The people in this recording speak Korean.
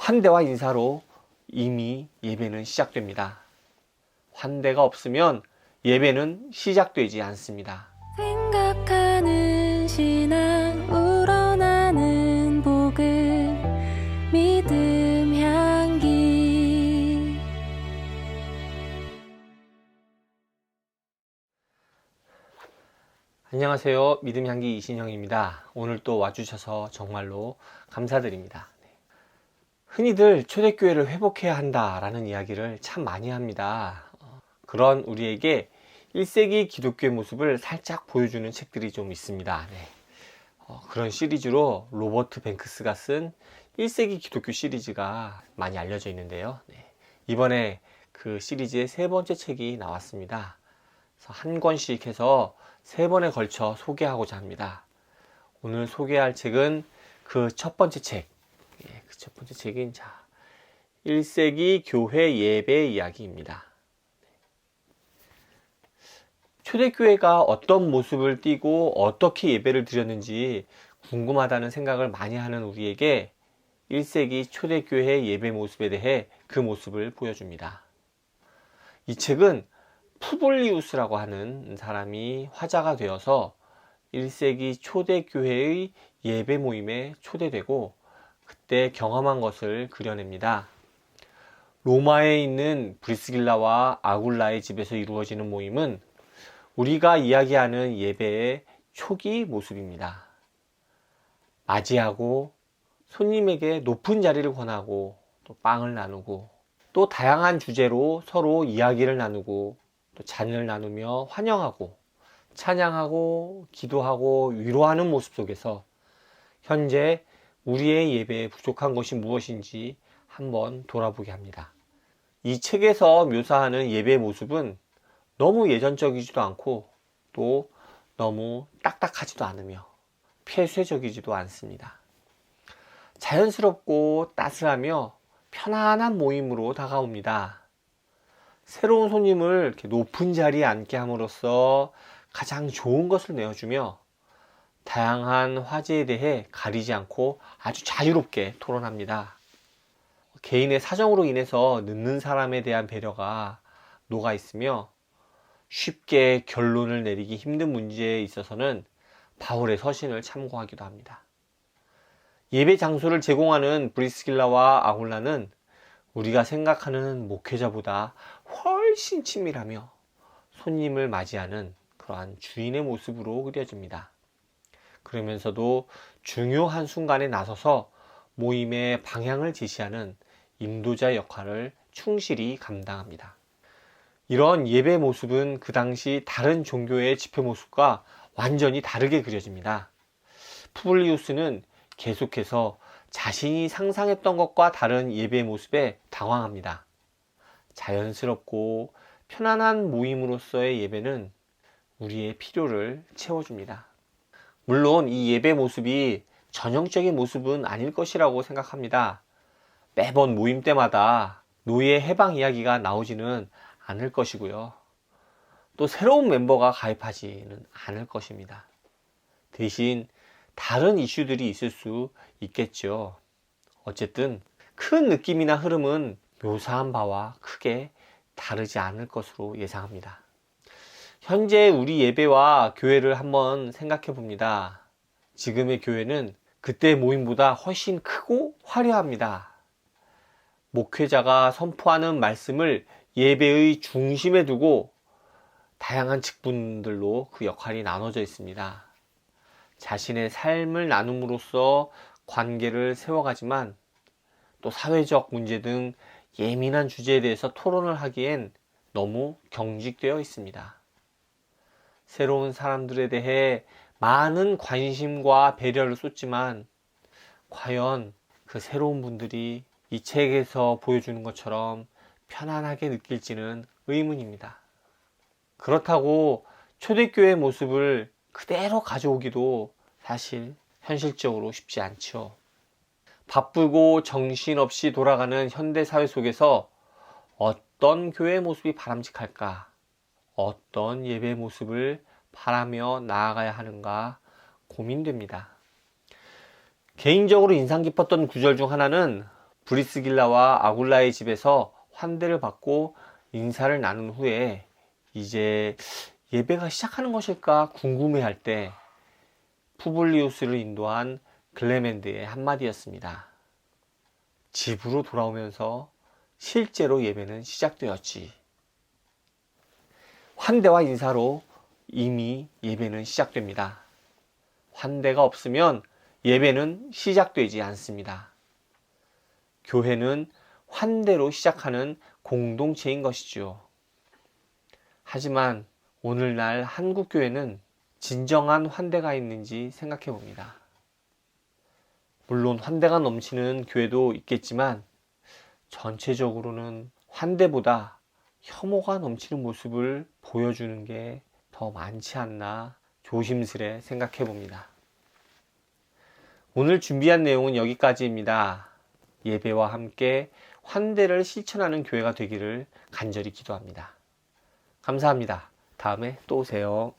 환대와 인사로 이미 예배는 시작됩니다. 환대가 없으면 예배는 시작되지 않습니다. 생각하는 신앙 우러나는 복음 믿음 향기. 안녕하세요. 믿음 향기 이신영입니다. 오늘 또 와주셔서 정말로 감사드립니다. 흔히들 초대교회를 회복해야 한다라는 이야기를 참 많이 합니다. 그런 우리에게 1세기 기독교의 모습을 살짝 보여주는 책들이 좀 있습니다. 그런 시리즈로 로버트 뱅크스가 쓴 1세기 기독교 시리즈가 많이 알려져 있는데요. 이번에 그 시리즈의 세 번째 책이 나왔습니다. 그래서 한 권씩 해서 세 번에 걸쳐 소개하고자 합니다. 오늘 소개할 책은 그 첫 번째 책, 그 첫 번째 책인 1세기 교회 예배 이야기입니다. 초대교회가 어떤 모습을 띠고 어떻게 예배를 드렸는지 궁금하다는 생각을 많이 하는 우리에게 1세기 초대교회 예배 모습에 대해 그 모습을 보여줍니다. 이 책은 푸블리우스라고 하는 사람이 화자가 되어서 1세기 초대교회의 예배 모임에 초대되고 그때 경험한 것을 그려냅니다. 로마에 있는 브리스길라와 아굴라의 집에서 이루어지는 모임은 우리가 이야기하는 예배의 초기 모습입니다. 맞이하고 손님에게 높은 자리를 권하고 또 빵을 나누고 또 다양한 주제로 서로 이야기를 나누고 또 잔을 나누며 환영하고 찬양하고 기도하고 위로하는 모습 속에서 현재 우리의 예배에 부족한 것이 무엇인지 한번 돌아보게 합니다. 이 책에서 묘사하는 예배의 모습은 너무 예전적이지도 않고 또 너무 딱딱하지도 않으며 폐쇄적이지도 않습니다. 자연스럽고 따스하며 편안한 모임으로 다가옵니다. 새로운 손님을 이렇게 높은 자리에 앉게 함으로써 가장 좋은 것을 내어주며 다양한 화제에 대해 가리지 않고 아주 자유롭게 토론합니다. 개인의 사정으로 인해서 늦는 사람에 대한 배려가 녹아 있으며 쉽게 결론을 내리기 힘든 문제에 있어서는 바울의 서신을 참고하기도 합니다. 예배 장소를 제공하는 브리스길라와 아굴라는 우리가 생각하는 목회자보다 훨씬 친밀하며 손님을 맞이하는 그러한 주인의 모습으로 그려집니다. 그러면서도 중요한 순간에 나서서 모임의 방향을 제시하는 인도자 역할을 충실히 감당합니다. 이런 예배 모습은 그 당시 다른 종교의 집회 모습과 완전히 다르게 그려집니다. 푸블리우스는 계속해서 자신이 상상했던 것과 다른 예배 모습에 당황합니다. 자연스럽고 편안한 모임으로서의 예배는 우리의 필요를 채워줍니다. 물론 이 예배 모습이 전형적인 모습은 아닐 것이라고 생각합니다. 매번 모임 때마다 노예 해방 이야기가 나오지는 않을 것이고요. 또 새로운 멤버가 가입하지는 않을 것입니다. 대신 다른 이슈들이 있을 수 있겠죠. 어쨌든 큰 느낌이나 흐름은 묘사한 바와 크게 다르지 않을 것으로 예상합니다. 현재 우리 예배와 교회를 한번 생각해 봅니다. 지금의 교회는 그때 모임보다 훨씬 크고 화려합니다. 목회자가 선포하는 말씀을 예배의 중심에 두고 다양한 직분들로 그 역할이 나눠져 있습니다. 자신의 삶을 나눔으로써 관계를 세워가지만 또 사회적 문제 등 예민한 주제에 대해서 토론을 하기엔 너무 경직되어 있습니다. 새로운 사람들에 대해 많은 관심과 배려를 쏟지만 과연 그 새로운 분들이 이 책에서 보여주는 것처럼 편안하게 느낄지는 의문입니다. 그렇다고 초대교회의 모습을 그대로 가져오기도 사실 현실적으로 쉽지 않죠. 바쁘고 정신없이 돌아가는 현대사회 속에서 어떤 교회의 모습이 바람직할까? 어떤 예배의 모습을 바라며 나아가야 하는가 고민됩니다. 개인적으로 인상 깊었던 구절 중 하나는 브리스길라와 아굴라의 집에서 환대를 받고 인사를 나눈 후에 이제 예배가 시작하는 것일까 궁금해할 때 푸블리우스를 인도한 글레멘드의 한마디였습니다. 집으로 돌아오면서 실제로 예배는 시작되었지. 환대와 인사로 이미 예배는 시작됩니다. 환대가 없으면 예배는 시작되지 않습니다. 교회는 환대로 시작하는 공동체인 것이죠. 하지만 오늘날 한국교회는 진정한 환대가 있는지 생각해 봅니다. 물론 환대가 넘치는 교회도 있겠지만 전체적으로는 환대보다 혐오가 넘치는 모습을 보여주는 게 더 많지 않나 조심스레 생각해 봅니다. 오늘 준비한 내용은 여기까지입니다. 예배와 함께 환대를 실천하는 교회가 되기를 간절히 기도합니다. 감사합니다. 다음에 또 오세요.